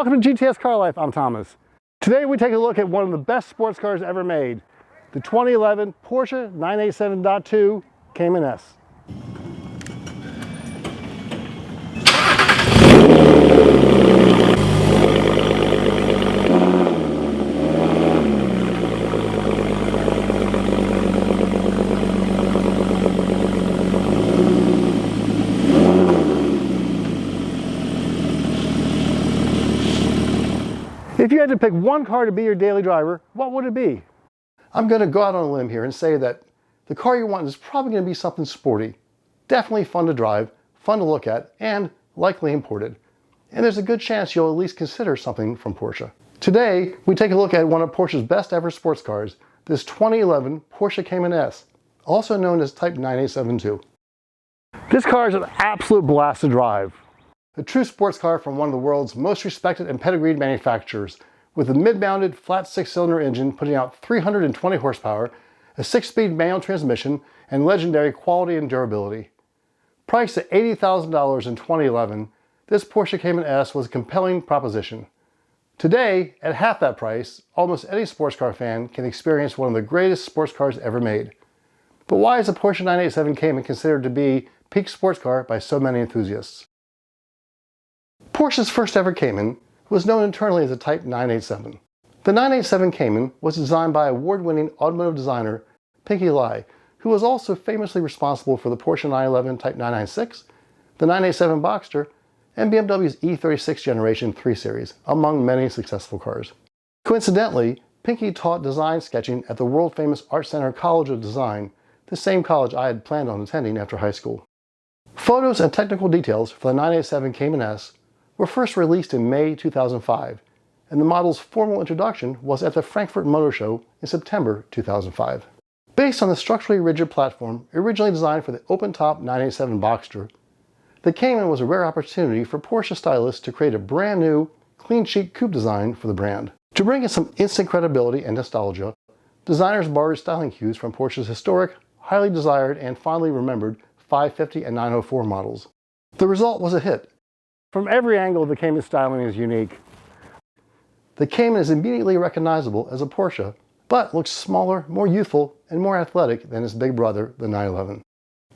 Welcome to GTS Car Life, I'm Thomas. Today we take a look at one of the best sports cars ever made, the 2011 Porsche 987.2 Cayman S. If you had to pick one car to be your daily driver, what would it be? I'm going to go out on a limb here and say that the car you want is probably going to be something sporty, definitely fun to drive, fun to look at, and likely imported. And there's a good chance you'll at least consider something from Porsche. Today, we take a look at one of Porsche's best ever sports cars, this 2011 Porsche Cayman S, also known as Type 987-2. This car is an absolute blast to drive. A true sports car from one of the world's most respected and pedigreed manufacturers, with a mid-mounted flat six-cylinder engine putting out 320 horsepower, a 6-speed manual transmission, and legendary quality and durability. Priced at $80,000 in 2011, this Porsche Cayman S was a compelling proposition. Today, at half that price, almost any sports car fan can experience one of the greatest sports cars ever made. But why is the Porsche 987 Cayman considered to be peak sports car by so many enthusiasts? Porsche's first ever Cayman was known internally as the Type 987. The 987 Cayman was designed by award-winning automotive designer Pinky Lai, who was also famously responsible for the Porsche 911 Type 996, the 987 Boxster, and BMW's E36 Generation 3 Series, among many successful cars. Coincidentally, Pinky taught design sketching at the world-famous Art Center College of Design, the same college I had planned on attending after high school. Photos and technical details for the 987 Cayman S were first released in May 2005, and the model's formal introduction was at the Frankfurt Motor Show in September 2005. Based on the structurally rigid platform originally designed for the open-top 987 Boxster, the Cayman was a rare opportunity for Porsche stylists to create a brand new, clean-sheet coupe design for the brand. To bring in some instant credibility and nostalgia, designers borrowed styling cues from Porsche's historic, highly desired, and fondly remembered 550 and 904 models. The result was a hit. From every angle, the Cayman's styling is unique. The Cayman is immediately recognizable as a Porsche, but looks smaller, more youthful, and more athletic than its big brother, the 911.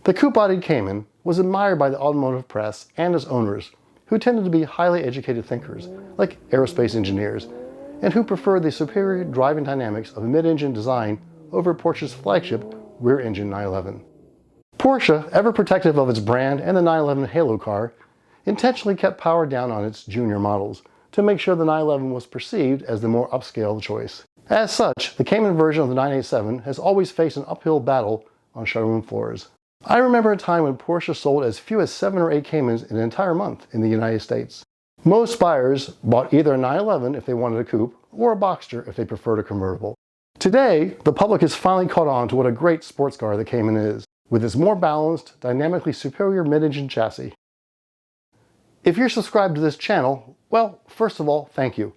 The coupe-bodied Cayman was admired by the automotive press and its owners, who tended to be highly educated thinkers, like aerospace engineers, and who preferred the superior driving dynamics of a mid-engine design over Porsche's flagship rear-engine 911. Porsche, ever protective of its brand and the 911 Halo car, intentionally kept power down on its junior models to make sure the 911 was perceived as the more upscale choice. As such, the Cayman version of the 987 has always faced an uphill battle on showroom floors. I remember a time when Porsche sold as few as 7 or 8 Caymans in an entire month in the United States. Most buyers bought either a 911 if they wanted a coupe, or a Boxster if they preferred a convertible. Today, the public has finally caught on to what a great sports car the Cayman is, with its more balanced, dynamically superior mid-engine chassis. If you're subscribed to this channel, well, first of all, thank you.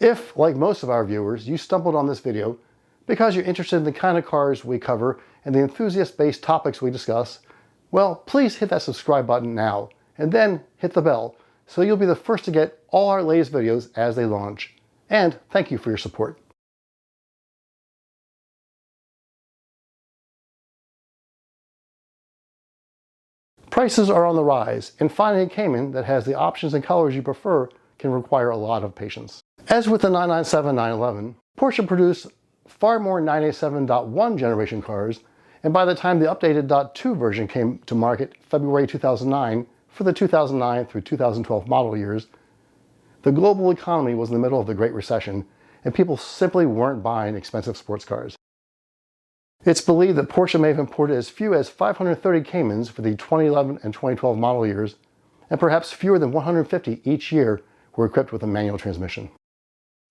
If, like most of our viewers, you stumbled on this video because you're interested in the kind of cars we cover and the enthusiast-based topics we discuss, well, please hit that subscribe button now, and then hit the bell, so you'll be the first to get all our latest videos as they launch. And thank you for your support. Prices are on the rise, and finding a Cayman that has the options and colors you prefer can require a lot of patience. As with the 997 911, Porsche produced far more 987.1 generation cars, and by the time the updated .2 version came to market February 2009 for the 2009 through 2012 model years, the global economy was in the middle of the Great Recession, and people simply weren't buying expensive sports cars. It's believed that Porsche may have imported as few as 530 Caymans for the 2011 and 2012 model years, and perhaps fewer than 150 each year were equipped with a manual transmission.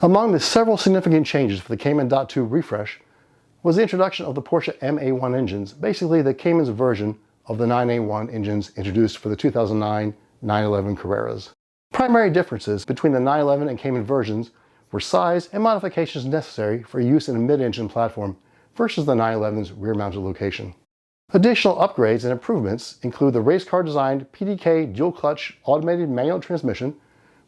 Among the several significant changes for the Cayman .2 refresh was the introduction of the Porsche MA1 engines, basically the Cayman's version of the 9A1 engines introduced for the 2009 911 Carreras. Primary differences between the 911 and Cayman versions were size and modifications necessary for use in a mid-engine platform versus the 911's rear-mounted location. Additional upgrades and improvements include the race car-designed PDK dual-clutch automated manual transmission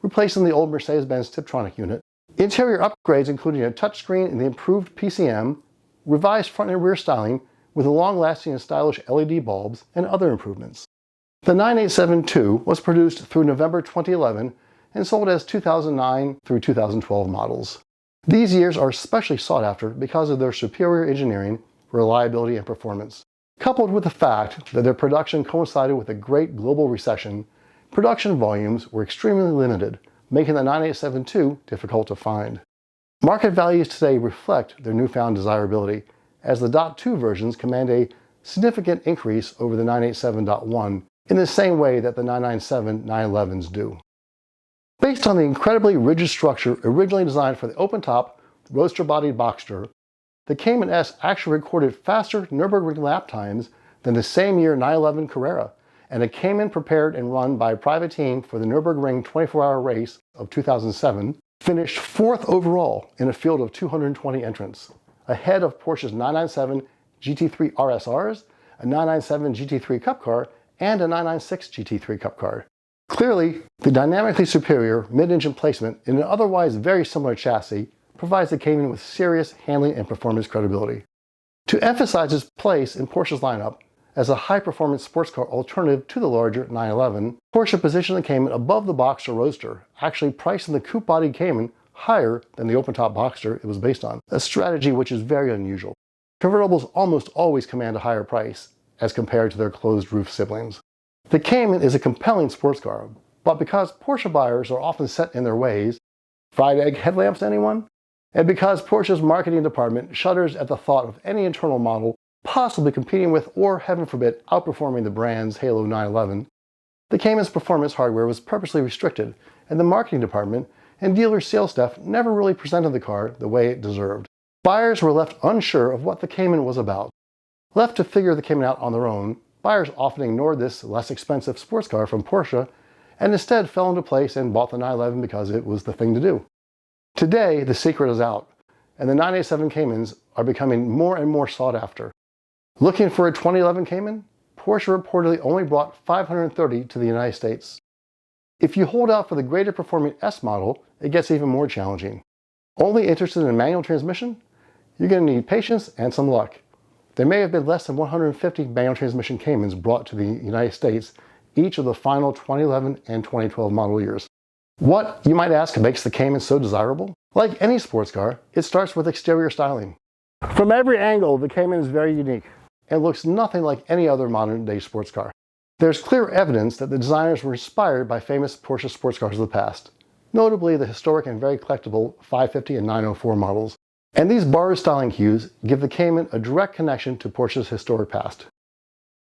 replacing the old Mercedes-Benz Tiptronic unit. Interior upgrades including a touchscreen and the improved PCM, revised front and rear styling with the long-lasting and stylish LED bulbs, and other improvements. The 987-2 was produced through November 2011 and sold as 2009 through 2012 models. These years are especially sought after because of their superior engineering, reliability, and performance. Coupled with the fact that their production coincided with a great global recession, production volumes were extremely limited, making the 987-2 difficult to find. Market values today reflect their newfound desirability, as the .2 versions command a significant increase over the 987.1 in the same way that the 997 911s do. Based on the incredibly rigid structure originally designed for the open-top, roadster-bodied Boxster, the Cayman S actually recorded faster Nürburgring lap times than the same year 911 Carrera, and a Cayman prepared and run by a private team for the Nürburgring 24-hour race of 2007 finished 4th overall in a field of 220 entrants, ahead of Porsche's 997 GT3 RSRs, a 997 GT3 Cup car, and a 996 GT3 Cup car. Clearly, the dynamically superior mid-engine placement in an otherwise very similar chassis provides the Cayman with serious handling and performance credibility. To emphasize its place in Porsche's lineup as a high-performance sports car alternative to the larger 911, Porsche positioned the Cayman above the Boxster Roadster, actually pricing the coupe-bodied Cayman higher than the open-top Boxster it was based on, a strategy which is very unusual. Convertibles almost always command a higher price as compared to their closed-roof siblings. The Cayman is a compelling sports car, but because Porsche buyers are often set in their ways, fried egg headlamps anyone? And because Porsche's marketing department shudders at the thought of any internal model possibly competing with, or heaven forbid, outperforming the brand's Halo 911, the Cayman's performance hardware was purposely restricted, and the marketing department and dealer sales staff never really presented the car the way it deserved. Buyers were left unsure of what the Cayman was about. Left to figure the Cayman out on their own, buyers often ignored this less expensive sports car from Porsche and instead fell into place and bought the 911 because it was the thing to do. Today, the secret is out, and the 987 Caymans are becoming more and more sought after. Looking for a 2011 Cayman? Porsche reportedly only brought 530 to the United States. If you hold out for the greater performing S model, it gets even more challenging. Only interested in a manual transmission? You're going to need patience and some luck. There may have been less than 150 manual transmission Caymans brought to the United States each of the final 2011 and 2012 model years. What, you might ask, makes the Cayman so desirable? Like any sports car, it starts with exterior styling. From every angle, the Cayman is very unique and looks nothing like any other modern-day sports car. There's clear evidence that the designers were inspired by famous Porsche sports cars of the past, notably the historic and very collectible 550 and 904 models. And these borrowed styling cues give the Cayman a direct connection to Porsche's historic past.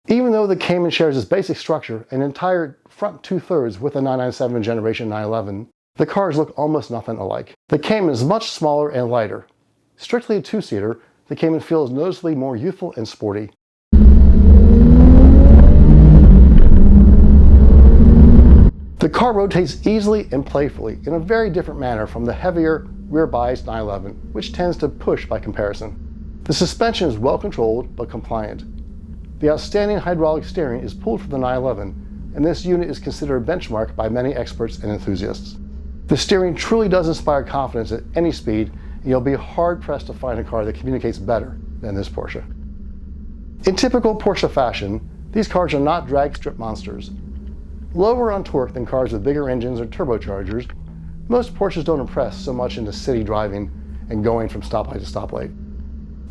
Even though the Cayman shares its basic structure and entire front two-thirds with the 997 generation 911, the cars look almost nothing alike. The Cayman is much smaller and lighter. Strictly a two-seater, the Cayman feels noticeably more youthful and sporty. The car rotates easily and playfully in a very different manner from the heavier, rear-biased 911, which tends to push by comparison. The suspension is well controlled but compliant. The outstanding hydraulic steering is pulled from the 911, and this unit is considered a benchmark by many experts and enthusiasts. The steering truly does inspire confidence at any speed, and you'll be hard-pressed to find a car that communicates better than this Porsche. In typical Porsche fashion, these cars are not drag strip monsters. Lower on torque than cars with bigger engines or turbochargers, most Porsches don't impress so much into city driving and going from stoplight to stoplight.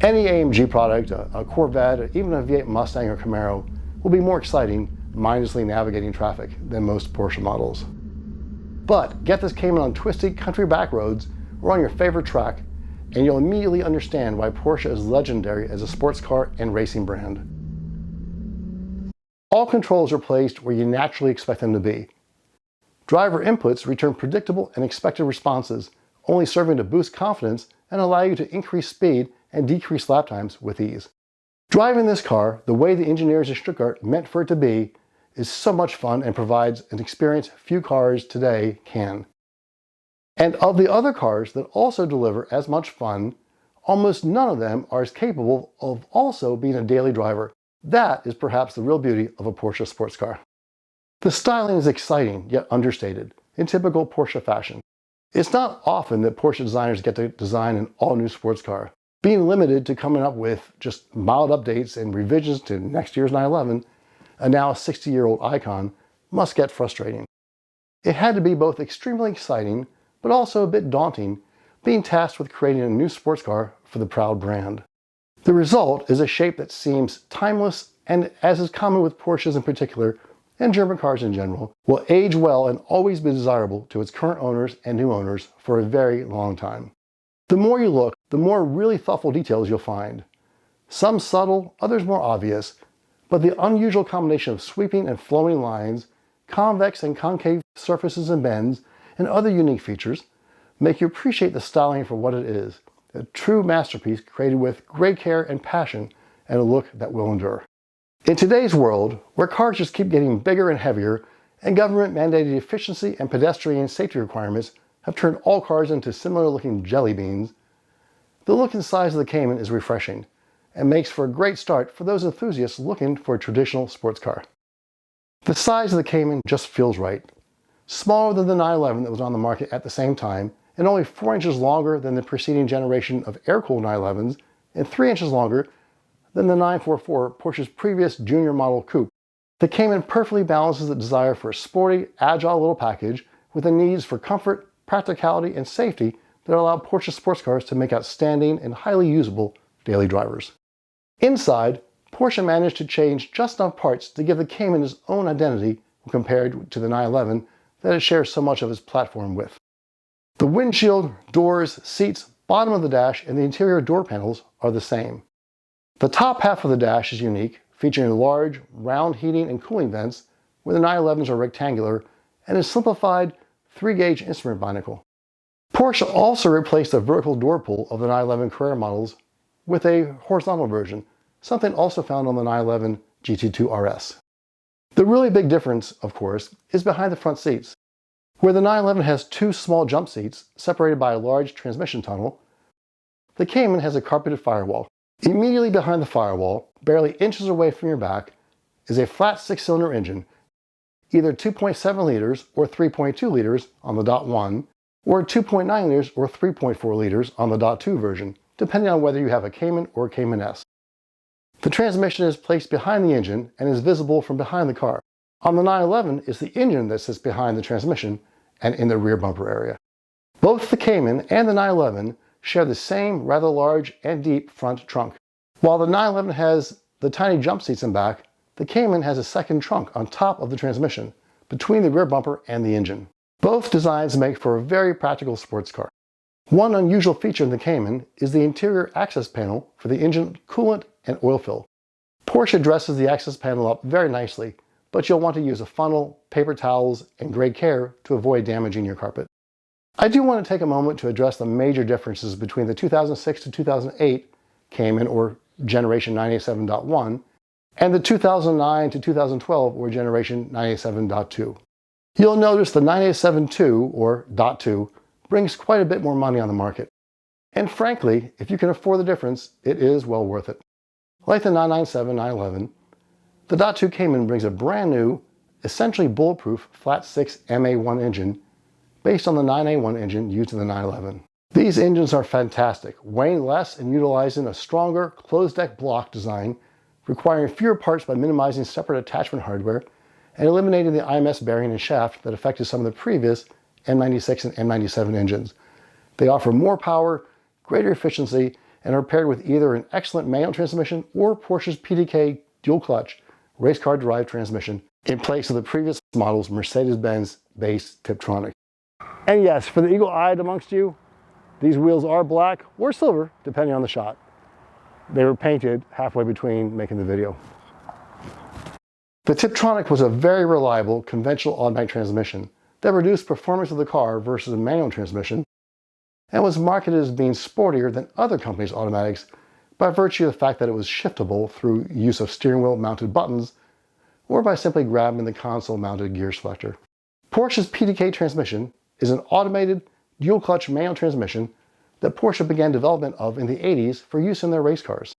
Any AMG product, a Corvette, or even a V8 Mustang or Camaro, will be more exciting, mindlessly navigating traffic than most Porsche models. But get this Cayman on twisty country back roads or on your favorite track, and you'll immediately understand why Porsche is legendary as a sports car and racing brand. All controls are placed where you naturally expect them to be. Driver inputs return predictable and expected responses, only serving to boost confidence and allow you to increase speed and decrease lap times with ease. Driving this car, the way the engineers in Stuttgart meant for it to be, is so much fun and provides an experience few cars today can. And of the other cars that also deliver as much fun, almost none of them are as capable of also being a daily driver. That is perhaps the real beauty of a Porsche sports car. The styling is exciting, yet understated. in typical Porsche fashion. It's not often that Porsche designers get to design an all-new sports car. Being limited to coming up with just mild updates and revisions to next year's 911, a now 60-year-old icon, must get frustrating. It had to be both extremely exciting, but also a bit daunting, being tasked with creating a new sports car for the proud brand. The result is a shape that seems timeless and, as is common with Porsches in particular, and German cars in general, will age well and always be desirable to its current owners and new owners for a very long time. The more you look, the more really thoughtful details you'll find. Some subtle, others more obvious, but the unusual combination of sweeping and flowing lines, convex and concave surfaces and bends, and other unique features make you appreciate the styling for what it is, a true masterpiece created with great care and passion and a look that will endure. In today's world, where cars just keep getting bigger and heavier, and government-mandated efficiency and pedestrian safety requirements have turned all cars into similar-looking jelly beans, the look and size of the Cayman is refreshing, and makes for a great start for those enthusiasts looking for a traditional sports car. The size of the Cayman just feels right. Smaller than the 911 that was on the market at the same time, and only 4 inches longer than the preceding generation of air-cooled 911s, and 3 inches longer than the 944, Porsche's previous junior model coupe. The Cayman perfectly balances the desire for a sporty, agile little package with the needs for comfort, practicality, and safety that allow Porsche sports cars to make outstanding and highly usable daily drivers. Inside, Porsche managed to change just enough parts to give the Cayman its own identity when compared to the 911 that it shares so much of its platform with. The windshield, doors, seats, bottom of the dash, and the interior door panels are the same. The top half of the dash is unique, featuring large, round heating and cooling vents, where the 911s are rectangular, and a simplified 3-gauge instrument binnacle. Porsche also replaced the vertical door pull of the 911 Carrera models with a horizontal version, something also found on the 911 GT2 RS. The really big difference, of course, is behind the front seats. Where the 911 has 2 small jump seats separated by a large transmission tunnel, the Cayman has a carpeted firewall. Immediately behind the firewall, barely inches away from your back, is a flat 6-cylinder engine, either 2.7 liters or 3.2 liters on the .1, or 2.9 liters or 3.4 liters on the .2 version, depending on whether you have a Cayman or Cayman S. The transmission is placed behind the engine and is visible from behind the car. On the 911, it's the engine that sits behind the transmission and in the rear bumper area. Both the Cayman and the 911 share the same rather large and deep front trunk. While the 911 has the tiny jump seats in back, the Cayman has a second trunk on top of the transmission, between the rear bumper and the engine. Both designs make for a very practical sports car. One unusual feature in the Cayman is the interior access panel for the engine coolant and oil fill. Porsche dresses the access panel up very nicely, but you'll want to use a funnel, paper towels, and great care to avoid damaging your carpet. I do want to take a moment to address the major differences between the 2006 to 2008 Cayman, or Generation 987.1, and the 2009 to 2012, or Generation 987.2. You'll notice the 987.2, or .2, brings quite a bit more money on the market. And frankly, if you can afford the difference, it is well worth it. Like the 997 911, the .2 Cayman brings a brand new, essentially bulletproof flat-6 MA1 engine based on the 9A1 engine used in the 911. These engines are fantastic, weighing less and utilizing a stronger closed-deck block design, requiring fewer parts by minimizing separate attachment hardware and eliminating the IMS bearing and shaft that affected some of the previous M96 and M97 engines. They offer more power, greater efficiency, and are paired with either an excellent manual transmission or Porsche's PDK dual-clutch race car derived transmission in place of the previous model's Mercedes-Benz base Tiptronic. And yes, for the eagle-eyed amongst you, these wheels are black or silver, depending on the shot. They were painted halfway between making the video. The Tiptronic was a very reliable conventional automatic transmission that reduced performance of the car versus a manual transmission and was marketed as being sportier than other companies' automatics by virtue of the fact that it was shiftable through use of steering wheel mounted buttons or by simply grabbing the console mounted gear selector. Porsche's PDK transmission is an automated dual clutch manual transmission that Porsche began development of in the 80s for use in their race cars.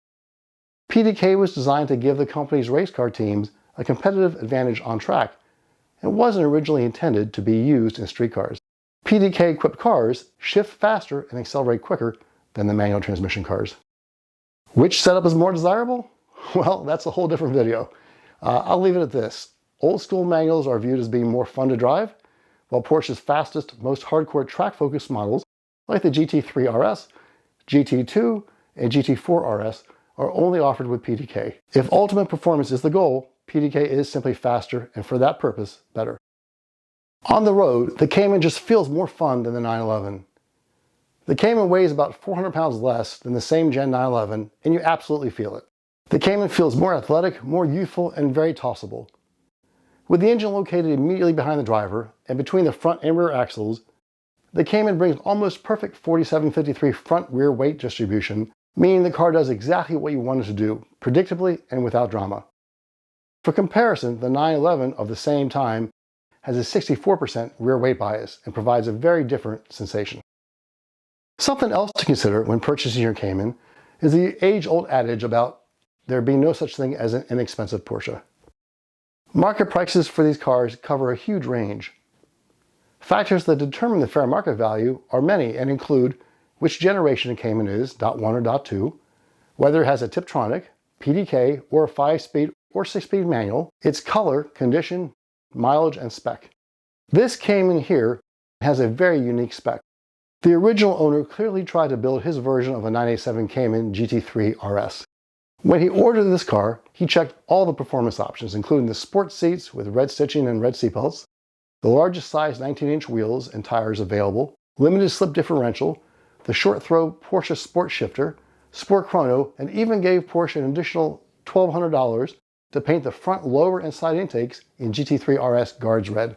PDK was designed to give the company's race car teams a competitive advantage on track and wasn't originally intended to be used in street cars. PDK-equipped cars shift faster and accelerate quicker than the manual transmission cars. Which setup is more desirable? Well, that's a whole different video. I'll leave it at this. Old school manuals are viewed as being more fun to drive, while Porsche's fastest, most hardcore track-focused models, like the GT3 RS, GT2, and GT4 RS, are only offered with PDK. If ultimate performance is the goal, PDK is simply faster, and for that purpose, better. On the road, the Cayman just feels more fun than the 911. The Cayman weighs about 400 pounds less than the same Gen 911, and you absolutely feel it. The Cayman feels more athletic, more youthful, and very tossable. With the engine located immediately behind the driver and between the front and rear axles, the Cayman brings almost perfect 47-53 front-rear weight distribution, meaning the car does exactly what you want it to do, predictably and without drama. For comparison, the 911 of the same time has a 64% rear weight bias and provides a very different sensation. Something else to consider when purchasing your Cayman is the age-old adage about there being no such thing as an inexpensive Porsche. Market prices for these cars cover a huge range. Factors that determine the fair market value are many and include which generation a Cayman is, .1 or .2, whether it has a Tiptronic, PDK, or a 5-speed or 6-speed manual, its color, condition, mileage, and spec. This Cayman here has a very unique spec. The original owner clearly tried to build his version of a 987 Cayman GT3 RS. When he ordered this car, he checked all the performance options, including the sport seats with red stitching and red seatbelts, the largest size 19-inch wheels and tires available, limited slip differential, the short throw Porsche Sport Shifter, Sport Chrono, and even gave Porsche an additional $1,200 to paint the front lower and side intakes in GT3 RS Guards Red.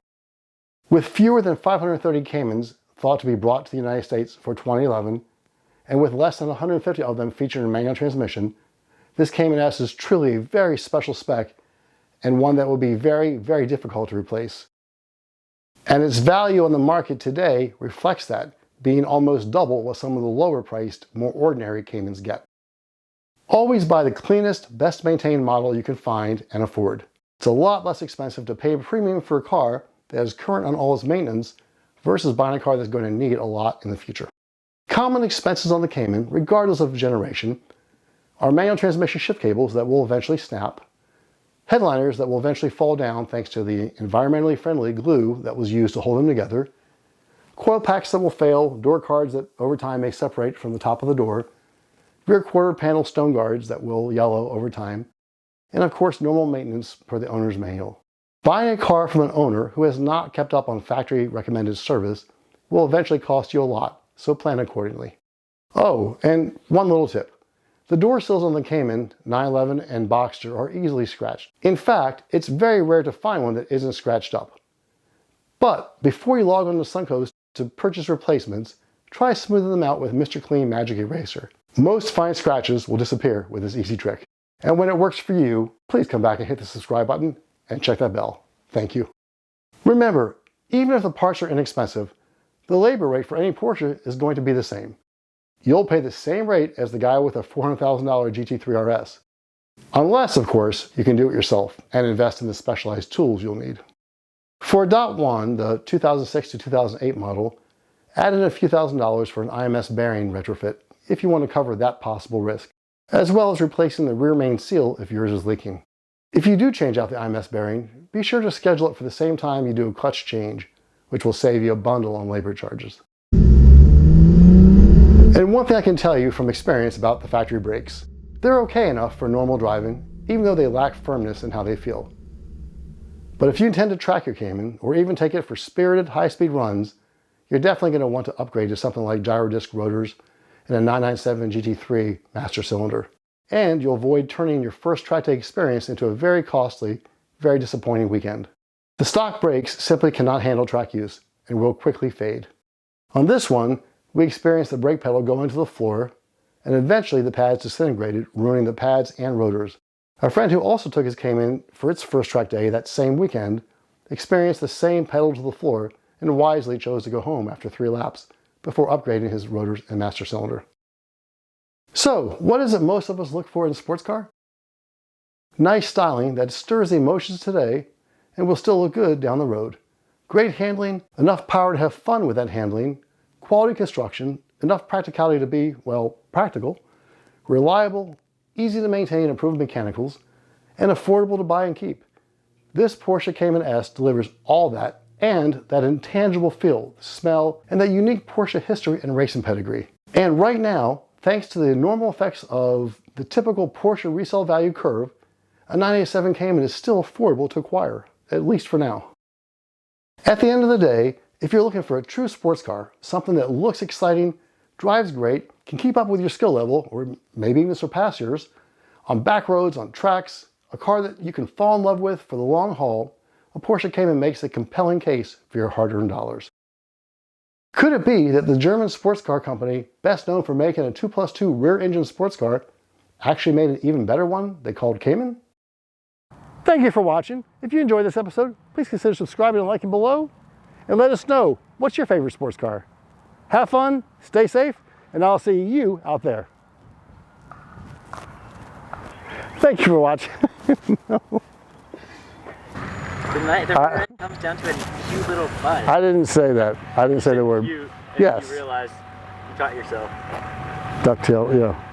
With fewer than 530 Caymans thought to be brought to the United States for 2011, and with less than 150 of them featured in manual transmission, this Cayman S is truly a very special spec and one that will be very, very difficult to replace. And its value on the market today reflects that, being almost double what some of the lower priced, more ordinary Caymans get. Always buy the cleanest, best maintained model you can find and afford. It's a lot less expensive to pay a premium for a car that is current on all its maintenance versus buying a car that's going to need a lot in the future. Common expenses on the Cayman, regardless of generation, are manual transmission shift cables that will eventually snap, headliners that will eventually fall down thanks to the environmentally friendly glue that was used to hold them together, coil packs that will fail, door cards that over time may separate from the top of the door, rear quarter panel stone guards that will yellow over time, and of course normal maintenance per the owner's manual. Buying a car from an owner who has not kept up on factory recommended service will eventually cost you a lot, so plan accordingly. Oh, and one little tip. The door sills on the Cayman, 911, and Boxster are easily scratched. In fact, it's very rare to find one that isn't scratched up. But before you log on to Suncoast to purchase replacements, try smoothing them out with Mr. Clean Magic Eraser. Most fine scratches will disappear with this easy trick. And when it works for you, please come back and hit the subscribe button and check that bell. Thank you. Remember, even if the parts are inexpensive, the labor rate for any Porsche is going to be the same. You'll pay the same rate as the guy with a $400,000 GT3 RS. Unless, of course, you can do it yourself and invest in the specialized tools you'll need. For .1, the 2006 to 2008 model, add in a few $1,000s for an IMS bearing retrofit if you want to cover that possible risk, as well as replacing the rear main seal if yours is leaking. If you do change out the IMS bearing, be sure to schedule it for the same time you do a clutch change, which will save you a bundle on labor charges. And one thing I can tell you from experience about the factory brakes, they're okay enough for normal driving, even though they lack firmness in how they feel. But if you intend to track your Cayman, or even take it for spirited high-speed runs, you're definitely going to want to upgrade to something like gyro disc rotors and a 997 GT3 master cylinder. And you'll avoid turning your first track day experience into a very costly, very disappointing weekend. The stock brakes simply cannot handle track use and will quickly fade. On this one, we experienced the brake pedal go into the floor, and eventually the pads disintegrated, ruining the pads and rotors. A friend who also took his Cayman for its first track day that same weekend experienced the same pedal to the floor and wisely chose to go home after 3 laps before upgrading his rotors and master cylinder. So, what is it most of us look for in a sports car? Nice styling that stirs the emotions today and will still look good down the road. Great handling, enough power to have fun with that handling, quality construction, enough practicality to be, well, practical, reliable, easy to maintain and improved mechanicals, and affordable to buy and keep. This Porsche Cayman S delivers all that and that intangible feel, smell, and that unique Porsche history and racing pedigree. And right now, thanks to the normal effects of the typical Porsche resale value curve, a 987 Cayman is still affordable to acquire, at least for now. At the end of the day, if you're looking for a true sports car, something that looks exciting, drives great, can keep up with your skill level, or maybe even surpass yours, on back roads, on tracks, a car that you can fall in love with for the long haul, a Porsche Cayman makes a compelling case for your hard-earned dollars. Could it be that the German sports car company, best known for making a 2+2 rear-engine sports car, actually made an even better one they called Cayman? Thank you for watching. If you enjoyed this episode, please consider subscribing and liking below, and let us know what's your favorite sports car. Have fun, stay safe, and I'll see you out there. Thank you for watching. No. The rear end comes down to a cute little bud. I didn't say that. I didn't say the word. You yes. You realize you caught yourself. Ducktail, yeah.